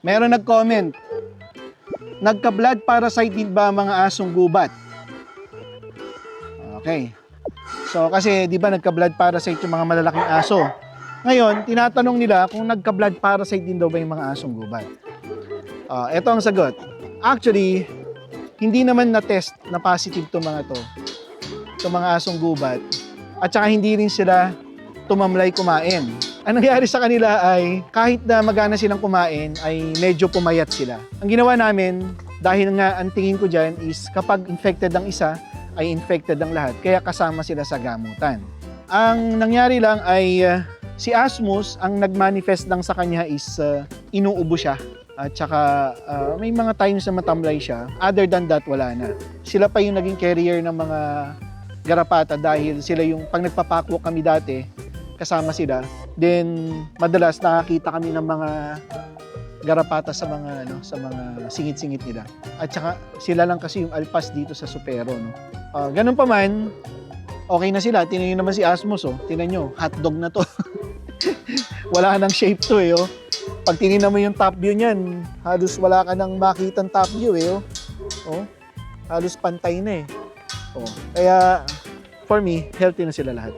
Meron nag-comment, nagka-blood parasite din ba mga asong gubat? Okay. So kasi 'di ba nagka-blood parasite yung mga malalaking aso. Ngayon, tinatanong nila kung nagka-blood parasite din daw ba yung mga asong gubat. Ito ang sagot. Actually, hindi naman na-test na positive to mga to. Itong mga asong gubat. At saka hindi rin sila tumamlay kumain. Ang nangyari sa kanila ay kahit na magana silang kumain ay medyo pumayat sila. Ang ginawa namin, dahil nga ang tingin ko dyan is kapag infected ang isa, ay infected ang lahat. Kaya kasama sila sa gamutan. Ang nangyari lang ay si Asmus, ang nagmanifest lang sa kanya is inuubo siya. At saka may mga times na matamlay siya. Other than that, wala na. Sila pa yung naging carrier ng mga garapata dahil sila yung pag nagpapakwo kami dati, kasama sila. Then madalas nakakita kami ng mga garapata sa mga singit-singit nila. At saka sila lang kasi yung alpas dito sa Supero, no. Ganun pa man, okay na sila. Tingnan niyo naman si Asmus, oh. Tingnan niyo, hotdog na to. Wala nang shape to, eh, oh. Pag tinignan mo yung top view niyan, halos wala ka nang makitang top view, eh, oh. Oh. Halos pantay na, eh. Oh. Kaya for me, healthy na sila lahat.